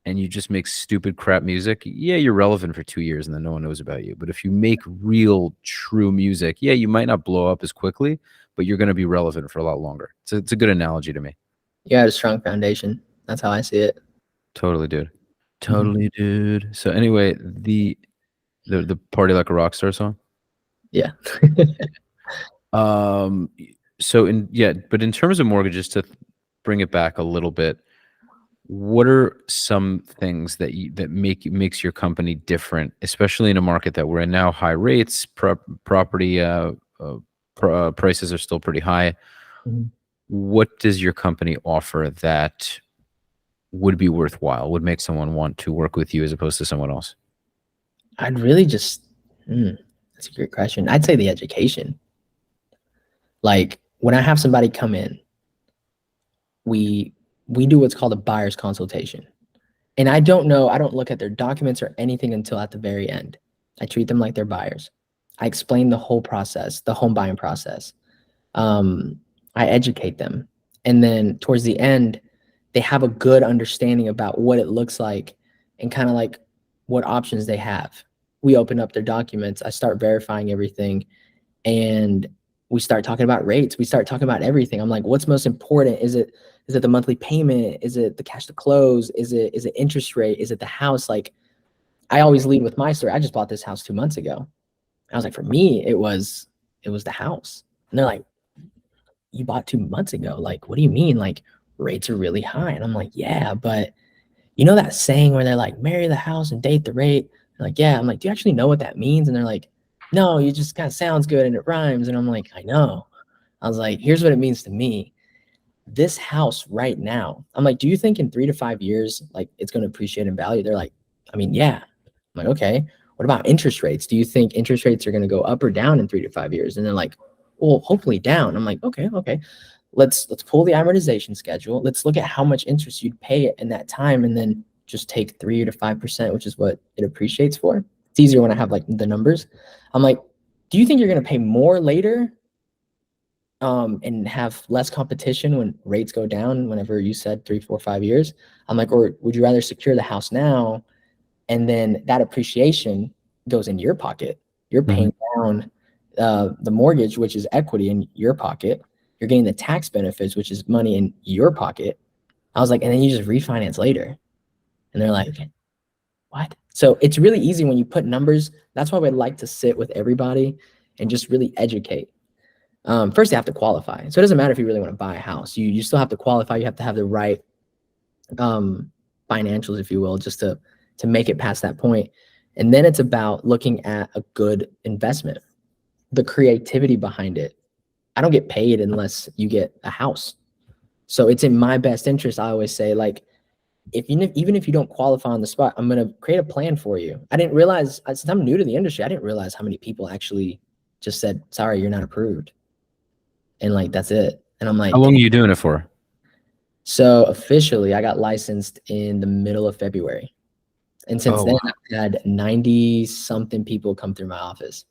Speaker 1: and you just make stupid crap music, yeah, you're relevant for 2 years and then no one knows about you. But if you make real, true music, yeah, you might not blow up as quickly, but you're going to be relevant for a lot longer. It's a good analogy to me.
Speaker 2: You had a strong foundation. That's how I see it. Totally, dude.
Speaker 1: Totally, dude. So anyway, the Party Like a Rockstar song?
Speaker 2: Yeah.
Speaker 1: But in terms of mortgages, to bring it back a little bit, what are some things that makes your company different, especially in a market that we're in now? High rates, property prices are still pretty high. What does your company offer that would be worthwhile, would make someone want to work with you as opposed to someone else?
Speaker 2: I'd really just, that's a great question. I'd say the education. Like, when I have somebody come in, we do what's called a buyer's consultation. And I don't look at their documents or anything until at the very end. I treat them like they're buyers. I explain the whole process, the home buying process. I educate them. And then towards the end, they have a good understanding about what it looks like and kind of like what options they have. We open up their documents. I start verifying everything, and we start talking about rates. We start talking about everything. I'm like, what's most important? Is it the monthly payment? Is it the cash to close? Is it interest rate? Is it the house? Like, I always lead with my story. I just bought this house 2 months ago. I was like, for me, it was the house. And they're like, you bought 2 months ago? Like, what do you mean? Like, rates are really high. And I'm like, yeah, but you know that saying where they're like, marry the house and date the rate? They're like, yeah. I'm like, do you actually know what that means? And they're like, no, you just kind of sounds good and it rhymes. And I'm like, I know. I was like, here's what it means to me. This house right now, I'm like, do you think in 3 to 5 years, like, it's going to appreciate in value? They're like, I mean, yeah. I'm like, okay. What about interest rates? Do you think interest rates are going to go up or down in 3 to 5 years? And they're like, well, hopefully down. I'm like, okay. Let's pull the amortization schedule. Let's look at how much interest you'd pay in that time, and then just take 3 to 5%, which is what it appreciates for. It's easier when I have like the numbers. I'm like, do you think you're going to pay more later and have less competition when rates go down, whenever you said 3, 4, 5 years. I'm like, or would you rather secure the house now, and then that appreciation goes into your pocket? You're paying down the mortgage, which is equity, in your pocket. You're getting the tax benefits, which is money in your pocket. I was like, and then you just refinance later. And they're like, what? So it's really easy when you put numbers. That's why we'd like to sit with everybody and just really educate. First, you have to qualify. So it doesn't matter if you really want to buy a house. You still have to qualify. You have to have the right financials, if you will, just to make it past that point. And then it's about looking at a good investment, the creativity behind it. I don't get paid unless you get a house. So it's in my best interest. I always say, like, even if you don't qualify on the spot, I'm going to create a plan for you. I didn't realize, since I'm new to the industry, I didn't realize how many people actually just said, sorry, you're not approved. And like, that's it. And I'm like,
Speaker 1: how long are you doing it for?
Speaker 2: So officially, I got licensed in the middle of February. And since then, I've had 90 something people come through my office.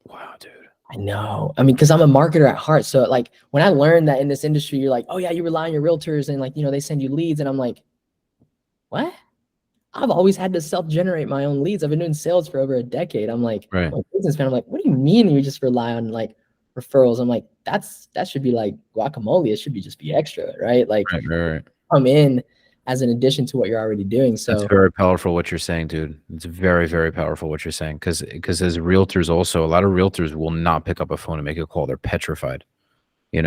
Speaker 1: Wow, dude.
Speaker 2: I know. I mean, because I'm a marketer at heart. So like, when I learned that in this industry, you're like, oh yeah, you rely on your realtors and like, they send you leads. And I'm like, what? I've always had to self-generate my own leads. I've been doing sales for over a decade. I'm like,
Speaker 1: right.
Speaker 2: I'm a businessman. I'm like, what do you mean you just rely on like referrals? I'm like, that should be like guacamole. It should be just be extra, right? Like,
Speaker 1: right.
Speaker 2: Come in as an addition to what you're already doing. So
Speaker 1: that's very powerful what you're saying, dude. It's very, very powerful what you're saying. Because as realtors also, a lot of realtors will not pick up a phone and make a call. They're petrified, Thank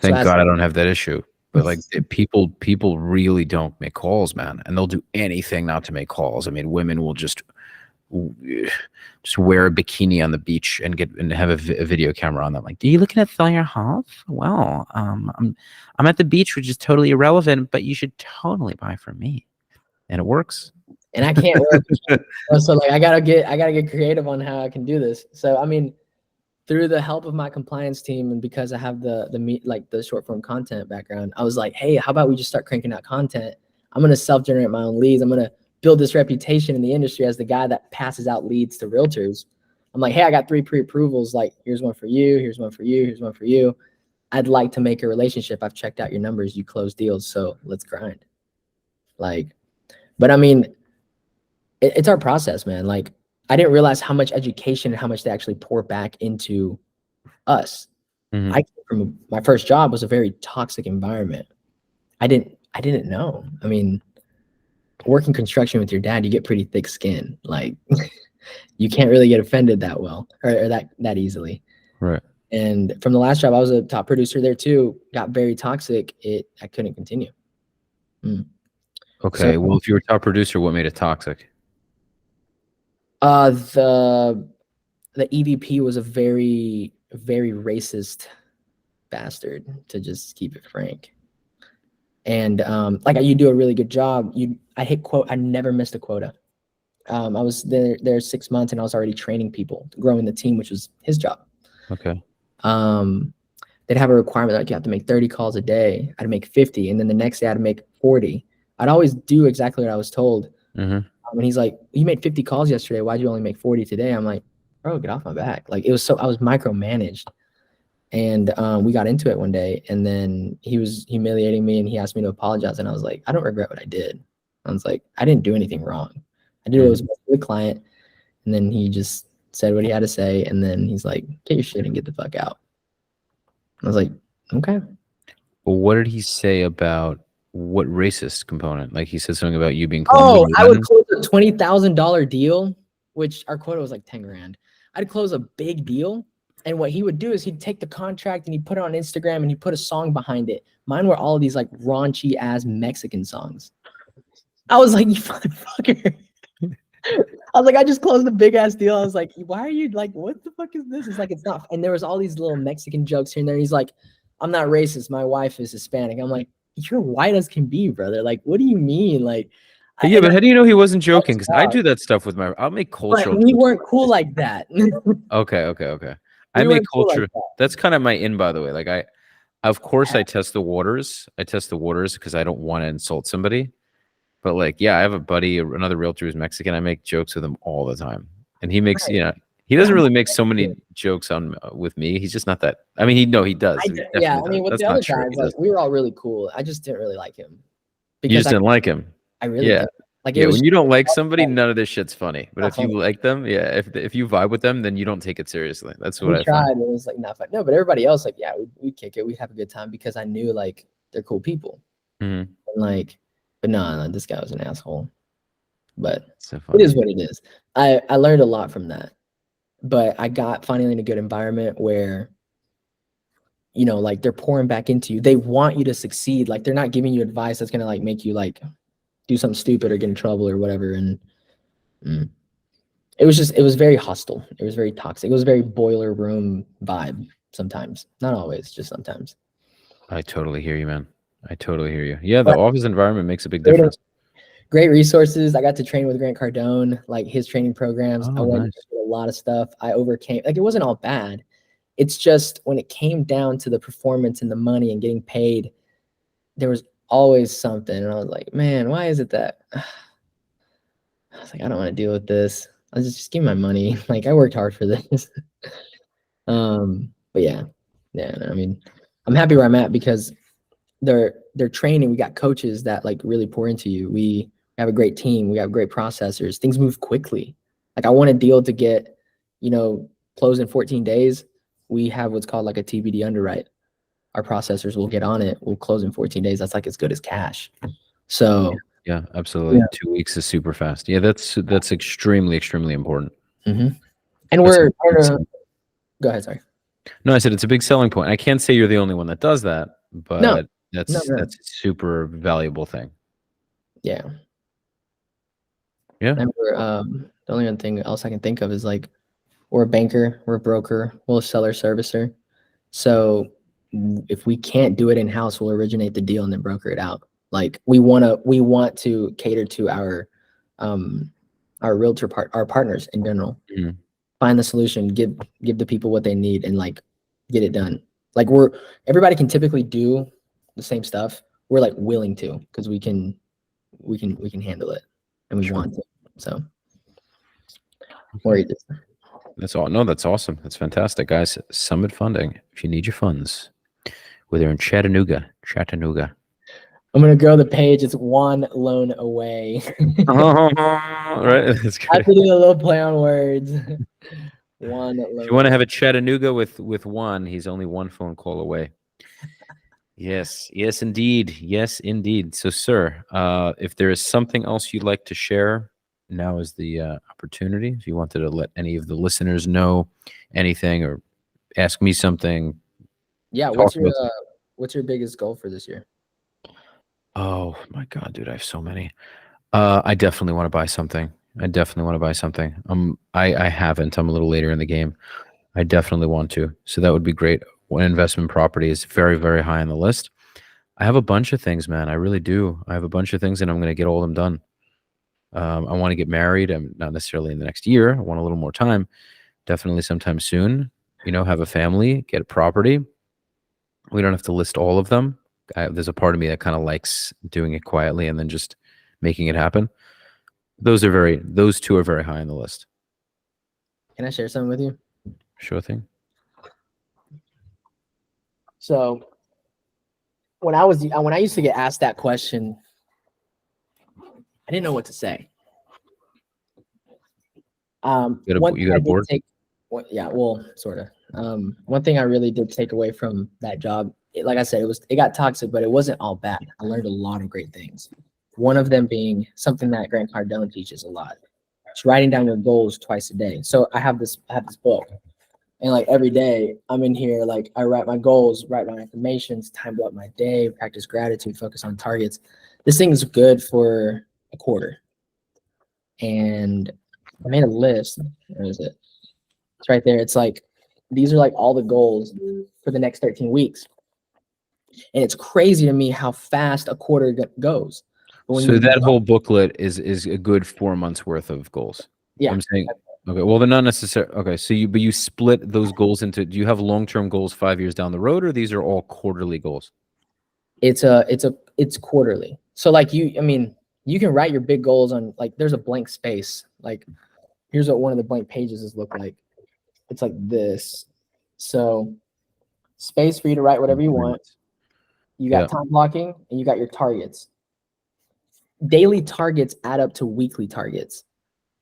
Speaker 1: God I don't have that issue. But like people really don't make calls, man. And they'll do anything not to make calls. I mean, women will just wear a bikini on the beach and have a video camera on them. Like, are you looking at selling your house? Well, I'm at the beach, which is totally irrelevant, but you should totally buy from me. And it works.
Speaker 2: And I can't work. So like, I gotta get creative on how I can do this. So, I mean, through the help of my compliance team, and because I have the short form content background, I was like, hey, how about we just start cranking out content? I'm going to self-generate my own leads. I'm going to build this reputation in the industry as the guy that passes out leads to realtors. I'm like, hey, I got 3 pre-approvals. Like, here's one for you. Here's one for you. Here's one for you. I'd like to make a relationship. I've checked out your numbers. You close deals. So let's grind. Like, but I mean, it's our process, man. Like, I didn't realize how much education and how much they actually pour back into us. I came from my first job was a very toxic environment. I didn't know. I mean, working construction with your dad, you get pretty thick skin. Like, you can't really get offended that well or that easily.
Speaker 1: Right.
Speaker 2: And from the last job, I was a top producer there too. Got very toxic. I couldn't continue.
Speaker 1: Okay. So, well, if you were top producer, what made it toxic?
Speaker 2: The EVP was a very, very racist bastard, to just keep it frank. And like, you do a really good job. I never missed a quota. I was there 6 months, and I was already training people, growing the team, which was his job.
Speaker 1: Okay.
Speaker 2: They'd have a requirement like you have to make 30 calls a day. I'd make 50, and then the next day I'd make 40. I'd always do exactly what I was told. And he's like, you made 50 calls yesterday. Why'd you only make 40 today? I'm like, bro, get off my back. Like, I was micromanaged. And we got into it one day, and then he was humiliating me, and he asked me to apologize. And I was like, I don't regret what I did. I was like, I didn't do anything wrong. I did what was best for the client. And then he just said what he had to say. And then he's like, get your shit and get the fuck out. I was like, okay.
Speaker 1: Well, what did he say about what racist component? Like, he said something about you being.
Speaker 2: Oh, I would close a $20,000 deal, which our quota was like 10 grand. I'd close a big deal. And what he would do is he'd take the contract and he'd put it on Instagram and he'd put a song behind it. Mine were all of these like raunchy ass Mexican songs. I was like, you motherfucker. I was like, I just closed a big ass deal. I was like, why are you like, what the fuck is this? It's like, it's not. And there was all these little Mexican jokes here and there. He's like, I'm not racist. My wife is Hispanic. I'm like, you're white as can be, brother. Like, what do you mean? Like,
Speaker 1: yeah, but how do you know he wasn't joking? Because I do that stuff with I'll make cultural.
Speaker 2: But we weren't cool like that.
Speaker 1: Okay. I make culture. Cool like that's kind of my in, by the way. Like, of course, I test the waters. Because I don't want to insult somebody. But like, yeah, I have a buddy, another realtor who's Mexican. I make jokes with him all the time, and he makes, he He doesn't really make so many jokes on with me. He's just not that. I mean, he does.
Speaker 2: Yeah, I mean, with
Speaker 1: That's
Speaker 2: the other
Speaker 1: not true.
Speaker 2: guys, like we were all really cool. I just didn't really like him
Speaker 1: You
Speaker 2: because
Speaker 1: just didn't like him.
Speaker 2: I really
Speaker 1: Yeah.
Speaker 2: didn't. Like it
Speaker 1: Yeah,
Speaker 2: was
Speaker 1: when you don't like somebody, none of this shit's funny. But
Speaker 2: not
Speaker 1: if you
Speaker 2: funny.
Speaker 1: like them, yeah, if you vibe with them, then you don't take it seriously. That's what
Speaker 2: We
Speaker 1: I
Speaker 2: tried,
Speaker 1: find.
Speaker 2: and it was like not fun. No, but everybody else, like, yeah, we kick it. We have a good time because I knew like they're cool people.
Speaker 1: Mhm.
Speaker 2: And like, but no, this guy was an asshole. But
Speaker 1: So
Speaker 2: it
Speaker 1: funny.
Speaker 2: is what it is. I learned a lot from that. But I got finally in a good environment where, you know, like they're pouring back into you. They want you to succeed. Like they're not giving you advice that's gonna like make you like do something stupid or get in trouble or whatever. And it was very hostile. It was very toxic. It was very boiler room vibe sometimes. Not always, just sometimes.
Speaker 1: I totally hear you, man. I totally hear you. Yeah, the
Speaker 2: But
Speaker 1: office environment makes a big
Speaker 2: great,
Speaker 1: difference.
Speaker 2: great resources. I got to train with Grant Cardone, like his training programs. I
Speaker 1: Oh,
Speaker 2: went
Speaker 1: nice.
Speaker 2: through a lot of stuff. I overcame, like it wasn't all bad. It's just when it came down to the performance and the money and getting paid, there was always something. And I was like, man, why is it that I was like, I don't want to deal with this. I was just give me my money. Like I worked hard for this. But yeah, I mean, I'm happy where I'm at because they're training. We got coaches that like really pour into you. We have a great team. We have great processors. Things move quickly. Like I want a deal to get, you know, close in 14 days. We have what's called like a TBD underwrite. Our processors will get on it. We'll close in 14 days. That's like as good as cash. So
Speaker 1: Yeah, absolutely.
Speaker 2: yeah.
Speaker 1: 2 weeks is super fast. Yeah, that's extremely, extremely important.
Speaker 2: And
Speaker 1: That's
Speaker 2: we're go ahead. Sorry.
Speaker 1: No, I said it's a big selling point. I can't say you're the only one that does that,
Speaker 2: No,
Speaker 1: but that's a super valuable thing.
Speaker 2: Yeah.
Speaker 1: Yeah.
Speaker 2: And the only other thing else I can think of is like we're a banker, we're a broker, we'll seller servicer. So if we can't do it in house, we'll originate the deal and then broker it out. Like we want to cater to our realtor our partners in general.
Speaker 1: Mhm.
Speaker 2: Find the solution, give the people what they need, and like get it done. Like everybody can typically do the same stuff. We're like willing to because we can handle it and we want to. So
Speaker 1: that's all. No, that's awesome. That's fantastic, guys. Summit Funding. If you need your funds, whether in Chattanooga.
Speaker 2: I'm gonna grow the page. It's one loan away.
Speaker 1: Right. That's
Speaker 2: I have
Speaker 1: good.
Speaker 2: to do a little play on words. One loan.
Speaker 1: If you want to have a Chattanooga with Juan, he's only one phone call away. Yes, indeed. Yes, indeed. So, sir, if there is something else you'd like to share, now is the opportunity. If you wanted to let any of the listeners know anything or ask me something.
Speaker 2: Yeah. What's your biggest goal for this year?
Speaker 1: Oh my God, dude, I have so many. I definitely want to buy something. I haven't. I'm a little later in the game. I definitely want to. So that would be great. One investment property is very, very high on the list. I have a bunch of things, man. I really do. I have a bunch of things, and I'm going to get all of them done. I want to get married. I'm not necessarily in the next year. I want a little more time. Definitely sometime soon. You know, have a family, get a property. We don't have to list all of them. There's a part of me that kind of likes doing it quietly and then just making it happen. Those two are very high on the list.
Speaker 2: Can I share something with you?
Speaker 1: Sure thing.
Speaker 2: So when I used to get asked that question, I didn't know what to say.
Speaker 1: You got a board?
Speaker 2: Yeah, well, sort of. One thing I really did take away from that job, like I said, it got toxic, but it wasn't all bad. I learned a lot of great things. One of them being something that Grant Cardone teaches a lot. It's writing down your goals twice a day. So I have this book, and like every day I'm in here, like I write my goals, write my affirmations, time block my day, practice gratitude, focus on targets. This thing is good for a quarter. And I made a list. Where is it? It's right there. It's like, these are like all the goals for the next 13 weeks. And it's crazy to me how fast a quarter goes.
Speaker 1: So that whole booklet is a good 4 months worth of goals.
Speaker 2: Yeah.
Speaker 1: I'm saying, okay, well, they're not necessarily, okay. So you split those goals into, do you have long-term goals 5 years down the road, or these are all quarterly goals?
Speaker 2: It's quarterly. So like you can write your big goals on, like, there's a blank space. Like, here's what one of the blank pages look like. it's like this. So space for you to write whatever you want. You got time blocking and you got your targets. Daily targets add up to weekly targets.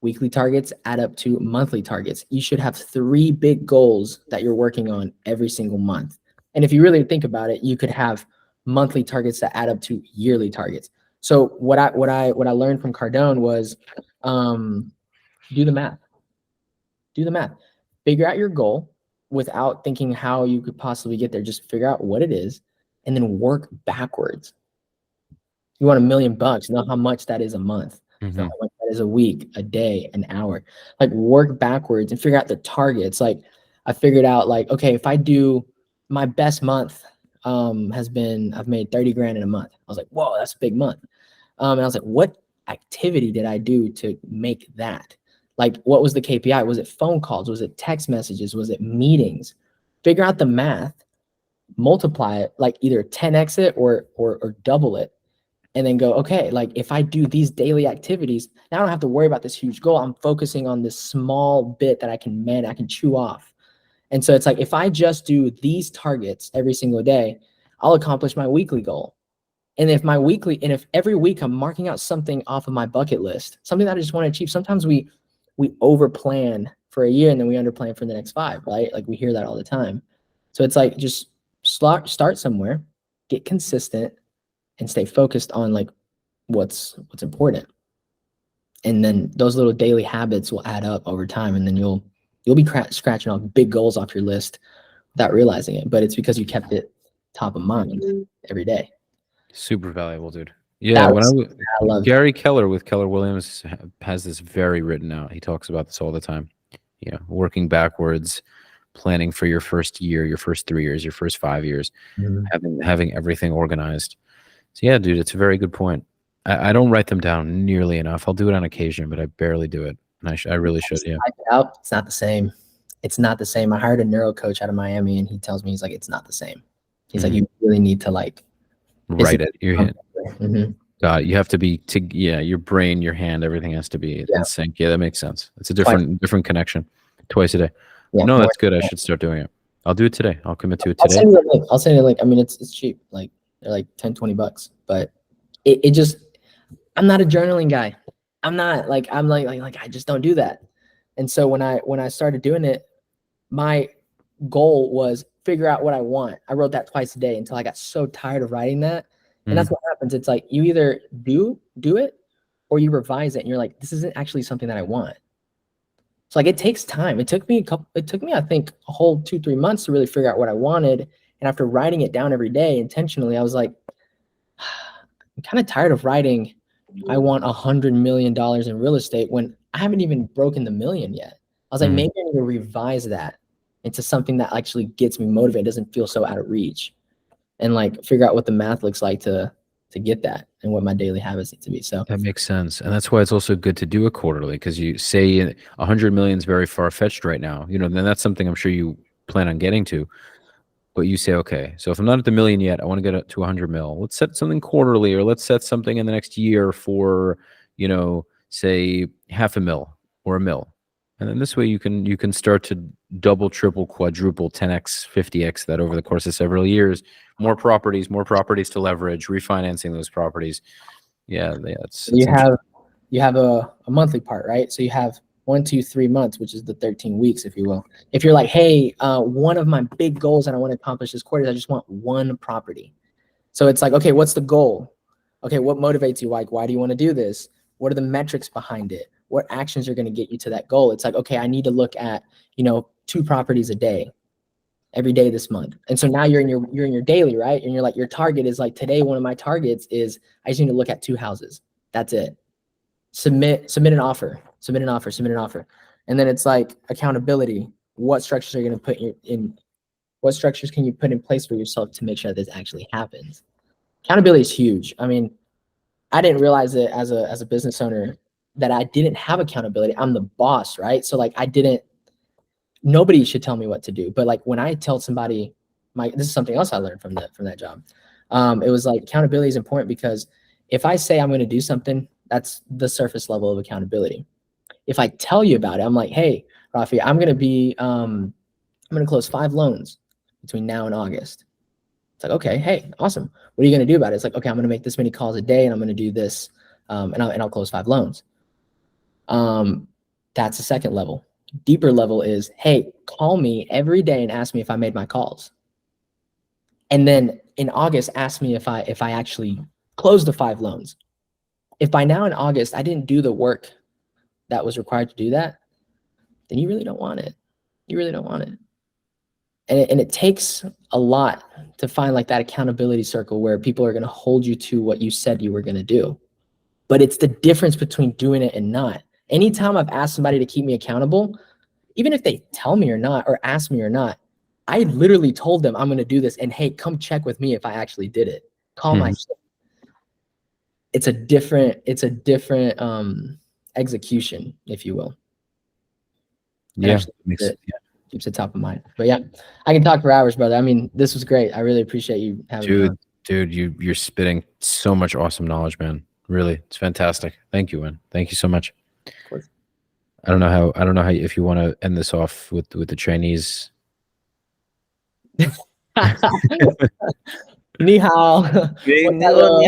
Speaker 2: Weekly targets add up to monthly targets. You should have 3 big goals that you're working on every single month. And if you really think about it, you could have monthly targets that add up to yearly targets. So what I learned from Cardone was do the math. Do the math. Figure out your goal without thinking how you could possibly get there. Just figure out what it is and then work backwards. You want $1 million, know how much that is a month. Know how much that is a week, a day, an hour. Like work backwards and figure out the targets. Like I figured out like, okay, if I do my best month I've made 30 grand in a month. I was like, whoa, that's a big month. And I was like, what activity did I do to make that? Like, what was the KPI? Was it phone calls? Was it text messages? Was it meetings? Figure out the math, multiply it, like either 10x it or double it. And then go, okay, like if I do these daily activities, now I don't have to worry about this huge goal. I'm focusing on this small bit that I can chew off. And so it's like, if I just do these targets every single day, I'll accomplish my weekly goal. And if every week I'm marking out something off of my bucket list, something that I just want to achieve, sometimes we over plan for a year and then we under plan for the next 5, right? Like we hear that all the time. So it's like, just start somewhere, get consistent, and stay focused on like what's important. And then those little daily habits will add up over time. And then you'll be scratching off big goals off your list without realizing it. But it's because you kept it top of mind every day.
Speaker 1: Super valuable, dude. Yeah. Gary Keller with Keller Williams has this very written out. He talks about this all the time. You know, working backwards, planning for your first year, your first 3 years, your first 5 years, having everything organized. So yeah, dude, it's a very good point. I don't write them down nearly enough. I'll do it on occasion, but I barely do it. And I really should. Yeah.
Speaker 2: It's not the same. It's not the same. I hired a neuro coach out of Miami and he tells me, he's like, it's not the same. He's like, you really need to like
Speaker 1: write it. Your hand. God, you have to be your brain, your hand, everything has to be in sync. Yeah, that makes sense. It's a different connection. Twice a day. Yeah, no, that's good. I should start doing it. I'll do it today. I'll commit to it today.
Speaker 2: I'll send you a link. I mean, it's cheap. Like they're like $10-20, but it just, I'm not a journaling guy. I'm like I just don't do that. And so when I started doing it, my goal was figure out what I want. I wrote that twice a day until I got so tired of writing that. And that's what happens. It's like you either do it or you revise it and you're like, this isn't actually something that I want. So like it takes time. It took me I think a whole 2-3 months to really figure out what I wanted. And after writing it down every day intentionally, I was like, I'm kind of tired of writing, I want $100 million in real estate when I haven't even broken the million yet. I was like, maybe I need to revise that into something that actually gets me motivated, doesn't feel so out of reach, and like figure out what the math looks like to get that and what my daily habits need to be. So
Speaker 1: that makes sense. And that's why it's also good to do it quarterly, because you say 100 million is very far-fetched right now, you know, then that's something I'm sure you plan on getting to. But you say, okay, so if I'm not at the million yet, I want to get up to 100 mil. Let's set something quarterly, or let's set something in the next year for, you know, say $500,000 or $1 million. And then this way you can start to double, triple, quadruple, 10x, 50x that over the course of several years. More properties to leverage, refinancing those properties. Yeah,
Speaker 2: you have a monthly part, right? So you have 1, 2, 3 months, which is the 13 weeks, if you will. If you're like, hey, one of my big goals that I want to accomplish this quarter is I just want 1 property. So it's like, okay, what's the goal? Okay, what motivates you? Like, why do you want to do this? What are the metrics behind it? What actions are going to get you to that goal? It's like, okay, I need to look at, 2 properties a day, every day this month. And so now you're in your daily, right? And you're like, your target is like, today, one of my targets is I just need to look at 2 houses. That's it. Submit an offer. And then it's like accountability. What structures are you going to put in? What structures can you put in place for yourself to make sure this actually happens? Accountability is huge. I mean, I didn't realize it as a business owner that I didn't have accountability. I'm the boss, right? So like nobody should tell me what to do. But like when I tell somebody, this is something else I learned from that job. It was like accountability is important because if I say I'm going to do something, that's the surface level of accountability. If I tell you about it, I'm like, hey, Rafi, I'm going to close 5 loans between now and August. It's like, okay, hey, awesome. What are you going to do about it? It's like, okay, I'm going to make this many calls a day and I'm going to do this. And I'll close 5 loans. That's the second level. Deeper level is, hey, call me every day and ask me if I made my calls. And then in August, ask me if I actually closed the 5 loans. If by now in August, I didn't do the work that was required to do that, then you really don't want it. You really don't want it. And it takes a lot to find like that accountability circle where people are going to hold you to what you said you were going to do. But it's the difference between doing it and not. Anytime I've asked somebody to keep me accountable, even if they tell me or not, or ask me or not, I literally told them I'm going to do this. And hey, come check with me if I actually did it. Call my shit. It's a different execution, if you will.
Speaker 1: Yeah,
Speaker 2: keeps it top of mind. But yeah, I can talk for hours, brother. I mean, this was great. I really appreciate you having me on.
Speaker 1: Dude, you're spitting so much awesome knowledge, man. Really, it's fantastic. Thank you, man. Thank you so much.
Speaker 2: Of course.
Speaker 1: I don't know how if you want to end this off with the Chinese.
Speaker 2: Ni hao.
Speaker 1: Hello.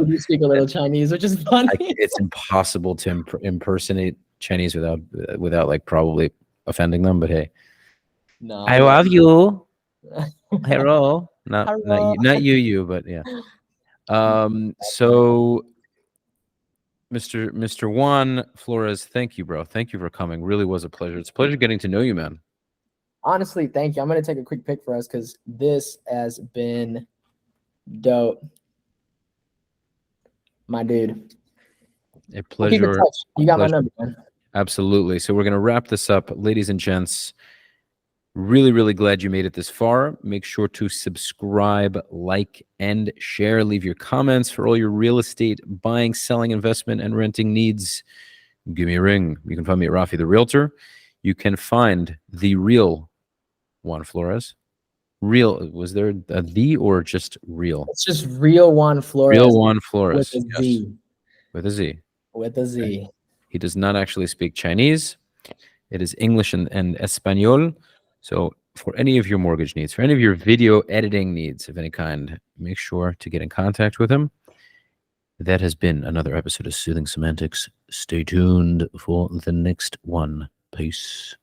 Speaker 2: You speak a little Chinese, which is funny.
Speaker 1: It's impossible to impersonate Chinese without like probably offending them. But hey,
Speaker 2: no,
Speaker 1: I love you. Hello. Not you, but yeah. So Mr. Juan Florez, thank you, bro. Thank you for coming. Really was a pleasure. It's a pleasure getting to know you, man.
Speaker 2: Honestly, thank you. I'm going to take a quick pic for us because this has been dope. My dude.
Speaker 1: A pleasure.
Speaker 2: Keep in touch. You got my number, man.
Speaker 1: Absolutely. So we're going to wrap this up. Ladies and gents, really, really glad you made it this far. Make sure to subscribe, like, and share. Leave your comments for all your real estate buying, selling, investment, and renting needs. Give me a ring. You can find me at Rafi the Realtor. You can find the real Juan Florez. Real, was there a the or just real?
Speaker 2: It's just real Juan Florez.
Speaker 1: Real Juan Florez.
Speaker 2: With a Z.
Speaker 1: With a Z.
Speaker 2: With a Z.
Speaker 1: Okay. He does not actually speak Chinese. It is English and Espanol. So for any of your mortgage needs, for any of your video editing needs of any kind, make sure to get in contact with him. That has been another episode of Soothing Semantics. Stay tuned for the next one. Peace.